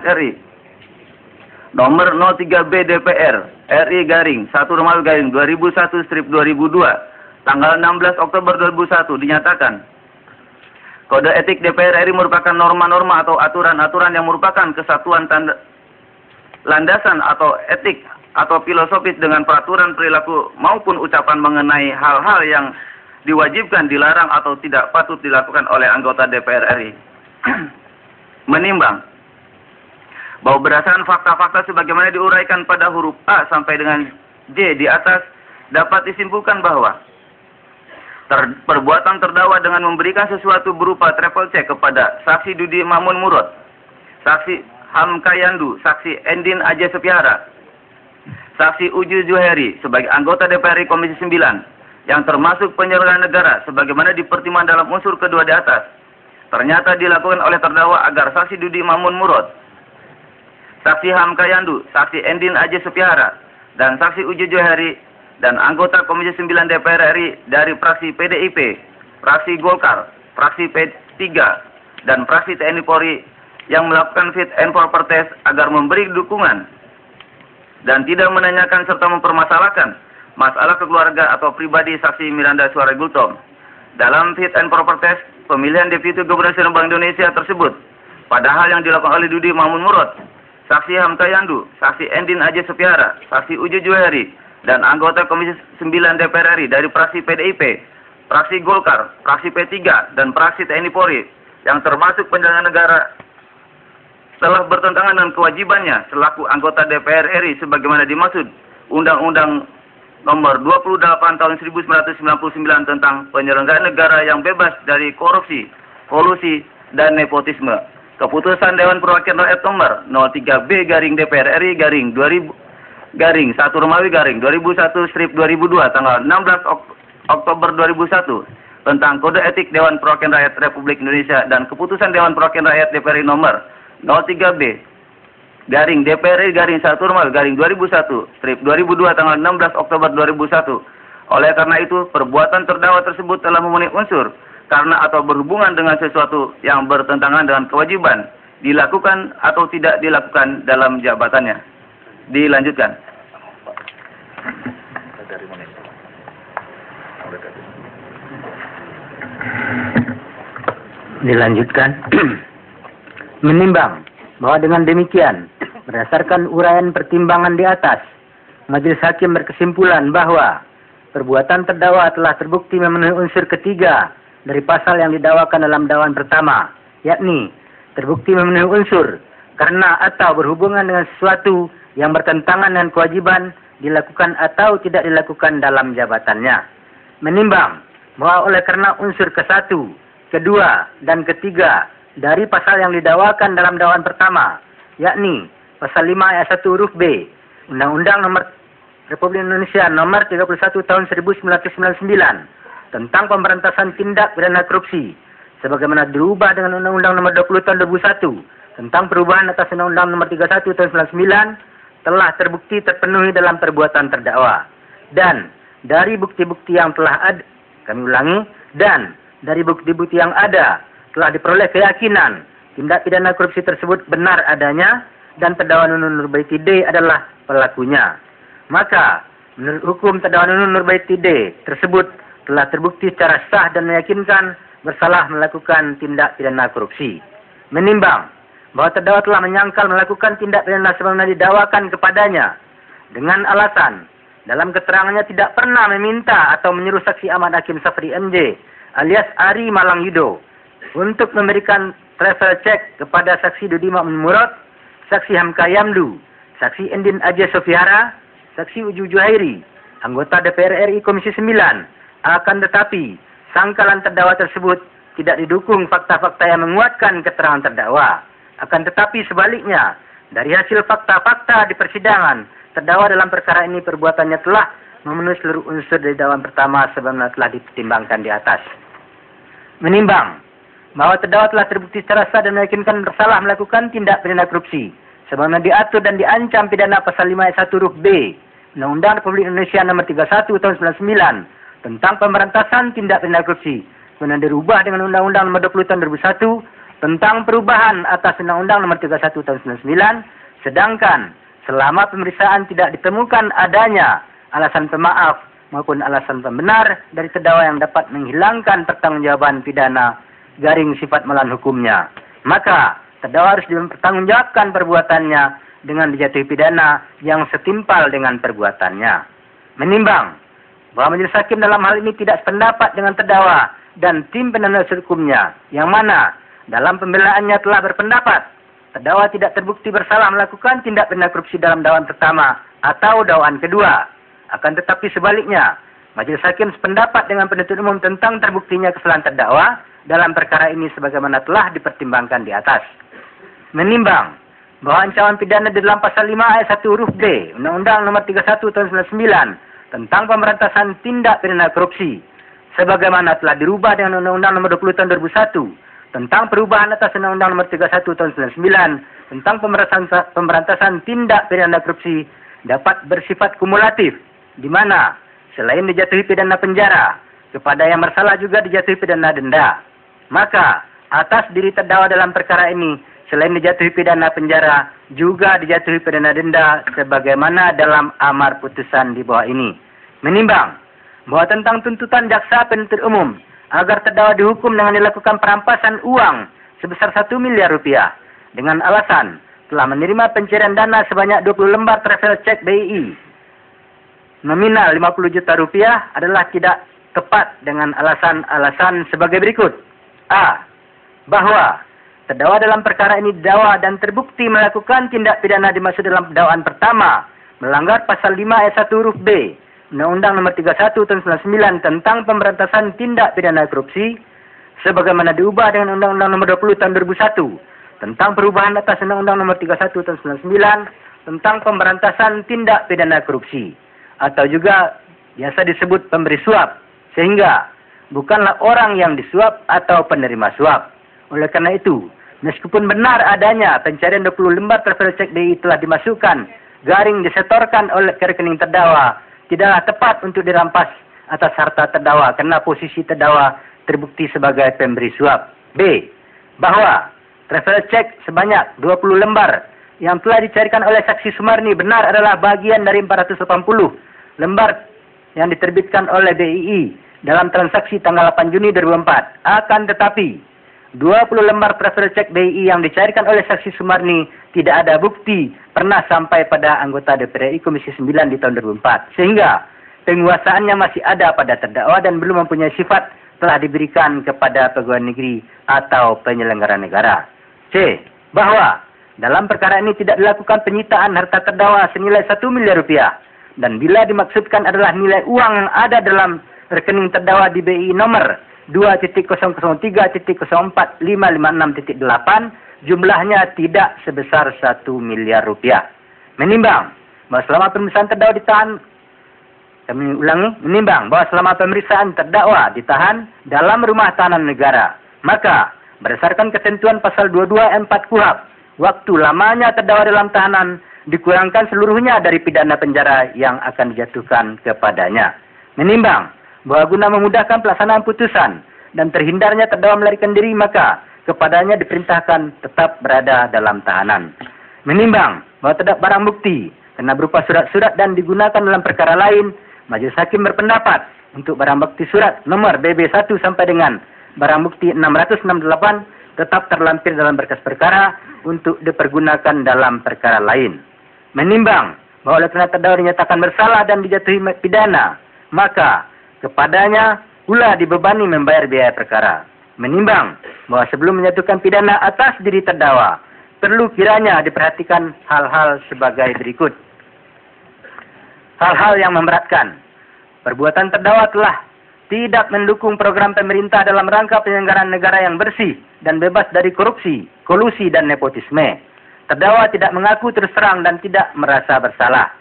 RI nomor 03B DPR RI garing 1 Romawi garing 2001/2002 tanggal 16 Oktober 2001 dinyatakan Kode etik DPR RI merupakan norma-norma atau aturan-aturan yang merupakan kesatuan landasan atau etik atau filosofis dengan peraturan perilaku maupun ucapan mengenai hal-hal yang diwajibkan, dilarang atau tidak patut dilakukan oleh anggota DPR RI. Menimbang bahwa berdasarkan fakta-fakta sebagaimana diuraikan pada huruf A sampai dengan J di atas, dapat disimpulkan bahwa perbuatan terdakwa dengan memberikan sesuatu berupa travel check kepada saksi Dudi Mamun Murad, saksi Hamka Yandu, saksi Endin Aja Sepiara, saksi Uju Juheri sebagai anggota DPR RI Komisi 9 yang termasuk penyelenggara negara sebagaimana dipertimbangkan dalam unsur kedua di atas, ternyata dilakukan oleh terdakwa agar saksi Dudi Mamun Murad, saksi Hamka Yandu, saksi Endin Aja Sepiara, dan saksi Uju Juheri dan anggota Komisi 9 DPR RI dari fraksi PDIP, fraksi Golkar, fraksi P3, dan fraksi TNI Polri yang melakukan fit and proper test agar memberi dukungan dan tidak menanyakan serta mempermasalahkan masalah keluarga atau pribadi saksi Miranda Suara Gultom. Dalam fit and proper test pemilihan Deputi Gubernur Bank Indonesia tersebut, padahal yang dilakukan oleh Dudi Mamun Murad, saksi Hamka Yandu, saksi Endin Aja Sepiara, saksi Uju Juheri, dan anggota Komisi 9 DPR RI dari fraksi PDIP, fraksi Golkar, fraksi P3, dan fraksi TNI Polri yang termasuk penyelenggara negara telah bertentangan dengan kewajibannya selaku anggota DPR RI sebagaimana dimaksud Undang-Undang Nomor 28 Tahun 1999 tentang penyelenggaraan negara yang bebas dari korupsi, kolusi, dan nepotisme. Keputusan Dewan Perwakilan Rakyat Nomor 03B garing DPR RI garing 1 Romawi garing 2001/2002 tanggal 16 Oktober 2001 tentang Kode Etik Dewan Perwakilan Rakyat Republik Indonesia dan Keputusan Dewan Perwakilan Rakyat DPR RI nomor 03B garing DPR RI garing 1 Romawi garing 2001/2002 tanggal 16 Oktober 2001. Oleh karena itu, perbuatan terdakwa tersebut telah memenuhi unsur karena atau berhubungan dengan sesuatu yang bertentangan dengan kewajiban dilakukan atau tidak dilakukan dalam jabatannya. Dilanjutkan. Dilanjutkan. Menimbang bahwa dengan demikian, berdasarkan uraian pertimbangan di atas, Majelis Hakim berkesimpulan bahwa perbuatan terdakwa telah terbukti memenuhi unsur ketiga dari pasal yang didakwakan dalam dakwaan pertama, yakni terbukti memenuhi unsur karena atau berhubungan dengan sesuatu yang bertentangan dengan kewajiban dilakukan atau tidak dilakukan dalam jabatannya. Menimbang bahwa oleh karena unsur ke-1, kedua, dan ketiga dari pasal yang didakwakan dalam dakwaan pertama, yakni pasal 5 ayat 1 huruf B, Undang-Undang Nomor Republik Indonesia Nomor 31 Tahun 1999 tentang pemberantasan tindak pidana korupsi, sebagaimana dirubah dengan Undang-Undang Nomor 20 Tahun 2001 tentang perubahan atas Undang-Undang Nomor 31 Tahun 1999, telah terbukti terpenuhi dalam perbuatan terdakwa. Dan dari bukti-bukti yang telah ada, kami ulangi, dan dari bukti-bukti yang ada telah diperoleh keyakinan tindak pidana korupsi tersebut benar adanya dan terdakwa Nunun Nurbaiti D adalah pelakunya. Maka menurut hukum terdakwa Nunun Nurbaiti D tersebut telah terbukti secara sah dan meyakinkan bersalah melakukan tindak pidana korupsi. Menimbang bahwa terdakwa telah menyangkal melakukan tindak pidana sebagaimana didakwakan kepadanya dengan alasan dalam keterangannya tidak pernah meminta atau menyuruh saksi Ahmad Hakim Safri MJ alias Ari Malang Yudo untuk memberikan travel check kepada saksi Dudi Mamun Murad, saksi Hamka Yandu, saksi Endin Aja Sofiara, saksi Uju Juhairi, anggota DPR RI Komisi 9. Akan tetapi sangkalan terdakwa tersebut tidak didukung fakta-fakta yang menguatkan keterangan terdakwa. Akan tetapi sebaliknya, dari hasil fakta-fakta di persidangan, terdakwa dalam perkara ini perbuatannya telah memenuhi seluruh unsur dari dakwaan pertama sebagaimana telah dipertimbangkan di atas. Menimbang bahwa terdakwa telah terbukti secara sah dan meyakinkan bersalah melakukan tindak pidana korupsi, sebagaimana diatur dan diancam pidana pasal 5 ayat 1 huruf B, Undang-Undang Republik Indonesia Nomor 31 Tahun 1999 tentang pemberantasan tindak pidana korupsi, kemudian dirubah dengan Undang-Undang Nomor 20 Tahun 2001 tentang perubahan atas Undang-Undang Nomor 31 Tahun 99, sedangkan selama pemeriksaan tidak ditemukan adanya alasan pemaaf maupun alasan pembenar dari terdakwa yang dapat menghilangkan pertanggungjawaban pidana garing sifat melawan hukumnya, maka terdakwa harus dipertanggungjawabkan perbuatannya dengan dijatuhi pidana yang setimpal dengan perbuatannya. Menimbang bahwa majelis hakim dalam hal ini tidak sependapat dengan terdakwa dan tim penasihat hukumnya, yang mana dalam pembelaannya telah berpendapat terdakwa tidak terbukti bersalah melakukan tindak pidana korupsi dalam dakwaan pertama atau dakwaan kedua. Akan tetapi sebaliknya, majelis hakim sependapat dengan penuntut umum tentang terbuktinya kesalahan terdakwa dalam perkara ini sebagaimana telah dipertimbangkan di atas. Menimbang bahwa ancaman pidana di dalam pasal 5 ayat 1 huruf B Undang-Undang Nomor 31 Tahun 99 tentang pemberantasan tindak pidana korupsi sebagaimana telah dirubah dengan Undang-Undang Nomor 20 Tahun 2001 tentang perubahan atas Undang-Undang Nomor 31 Tahun 99 tentang pemberantasan tindak pidana korupsi dapat bersifat kumulatif, di mana selain dijatuhi pidana penjara, kepada yang bersalah juga dijatuhi pidana denda. Maka atas diri terdakwa dalam perkara ini selain dijatuhi pidana penjara juga dijatuhi pidana denda sebagaimana dalam amar putusan di bawah ini. Menimbang bahwa tentang tuntutan jaksa penuntut umum agar terdakwa dihukum dengan dilakukan perampasan uang sebesar 1 miliar rupiah dengan alasan telah menerima pencairan dana sebanyak 20 lembar travel check BI nominal 50 juta rupiah adalah tidak tepat dengan alasan-alasan sebagai berikut. A. Bahwa terdakwa dalam perkara ini didakwa dan terbukti melakukan tindak pidana dimaksud dalam dakwaan pertama melanggar pasal 5 ayat 1 huruf B Undang-Undang Nomor 31 Tahun 99 tentang pemberantasan tindak pidana korupsi sebagaimana diubah dengan Undang-Undang Nomor 20 Tahun 2001 tentang perubahan atas Undang-Undang Nomor 31 Tahun 99 tentang pemberantasan tindak pidana korupsi atau juga biasa disebut pemberi suap, sehingga bukanlah orang yang disuap atau penerima suap. Oleh karena itu, meskipun benar adanya pencarian 20 lembar travel check BI telah dimasukkan garing disetorkan oleh ke rekening terdakwa, tidaklah tepat untuk dirampas atas harta terdakwa karena posisi terdakwa terbukti sebagai pemberi suap. B. Bahwa travel check sebanyak 20 lembar yang telah dicarikan oleh saksi Sumarni benar adalah bagian dari 480 lembar yang diterbitkan oleh BII dalam transaksi tanggal 8 Juni 2004. Akan tetapi, 20 lembar travel check BII yang dicarikan oleh saksi Sumarni tidak ada bukti pernah sampai pada anggota DPR RI Komisi 9 di tahun 2004. Sehingga penguasaannya masih ada pada terdakwa dan belum mempunyai sifat telah diberikan kepada pegawai negeri atau penyelenggara negara. C. Bahwa dalam perkara ini tidak dilakukan penyitaan harta terdakwa senilai 1 miliar rupiah. Dan bila dimaksudkan adalah nilai uang yang ada dalam rekening terdakwa di BI nomor 2.003.04.556.8 jumlahnya tidak sebesar 1 miliar rupiah. Menimbang bahwa selama pemeriksaan terdakwa ditahan, menimbang bahwa selama pemeriksaan terdakwa ditahan dalam rumah tahanan negara, maka berdasarkan ketentuan pasal 22 4 KUHP, waktu lamanya terdakwa dalam tahanan dikurangkan seluruhnya dari pidana penjara yang akan dijatuhkan kepadanya. Menimbang bahwa guna memudahkan pelaksanaan putusan dan terhindarnya terdakwa melarikan diri, maka kepadanya diperintahkan tetap berada dalam tahanan. Menimbang bahwa terdapat barang bukti karena berupa surat-surat dan digunakan dalam perkara lain, majelis hakim berpendapat untuk barang bukti surat nomor BB 1 sampai dengan barang bukti 668 tetap terlampir dalam berkas perkara untuk dipergunakan dalam perkara lain. Menimbang bahwa oleh karena terdakwa dinyatakan bersalah dan dijatuhi pidana, maka kepadanya pula dibebani membayar biaya perkara. Menimbang bahwa sebelum menjatuhkan pidana atas diri terdakwa, perlu kiranya diperhatikan hal-hal sebagai berikut. Hal-hal yang memberatkan. Perbuatan terdakwa telah tidak mendukung program pemerintah dalam rangka penyelenggaraan negara yang bersih dan bebas dari korupsi, kolusi, dan nepotisme. Terdakwa tidak mengaku terus terang dan tidak merasa bersalah.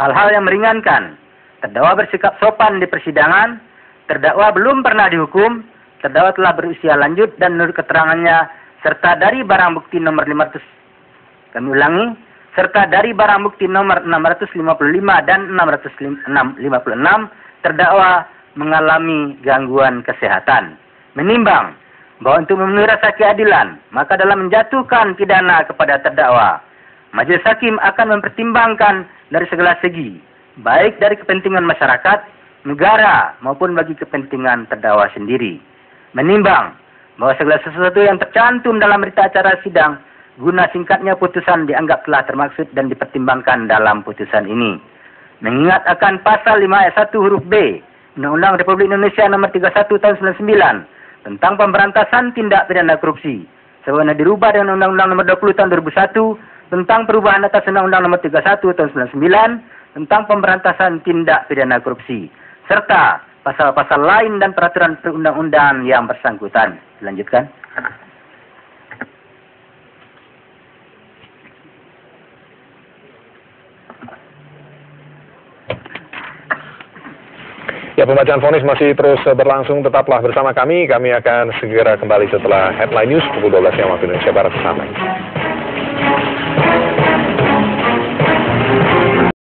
Hal-hal yang meringankan. Terdakwa bersikap sopan di persidangan. Terdakwa belum pernah dihukum. Terdakwa telah berusia lanjut dan menurut keterangannya serta dari barang bukti nomor 500. Kami ulangi. Serta dari barang bukti nomor 655 dan 656 terdakwa mengalami gangguan kesehatan. Menimbang bahwa untuk memenuhi rasa keadilan, maka dalam menjatuhkan pidana kepada terdakwa, Majelis Hakim akan mempertimbangkan dari segala segi, baik dari kepentingan masyarakat, negara, maupun bagi kepentingan terdakwa sendiri. Menimbang bahwa segala sesuatu yang tercantum dalam berita acara sidang guna singkatnya putusan dianggap telah termaksud dan dipertimbangkan dalam putusan ini. Mengingat akan pasal 5 ayat 1 huruf B Undang-Undang Republik Indonesia nomor 31 tahun 99 tentang pemberantasan tindak pidana korupsi sebagaimana dirubah dengan Undang-Undang nomor 20 tahun 2001 tentang perubahan atas Undang-Undang nomor 31 tahun 99 tentang pemberantasan tindak pidana korupsi serta pasal-pasal lain dan peraturan perundang-undangan yang bersangkutan. Dilanjutkan. Ya, pembacaan vonis masih terus berlangsung. Tetaplah bersama kami. Kami akan segera kembali setelah headline news pukul 12 siang waktu Indonesia Barat. Sampai.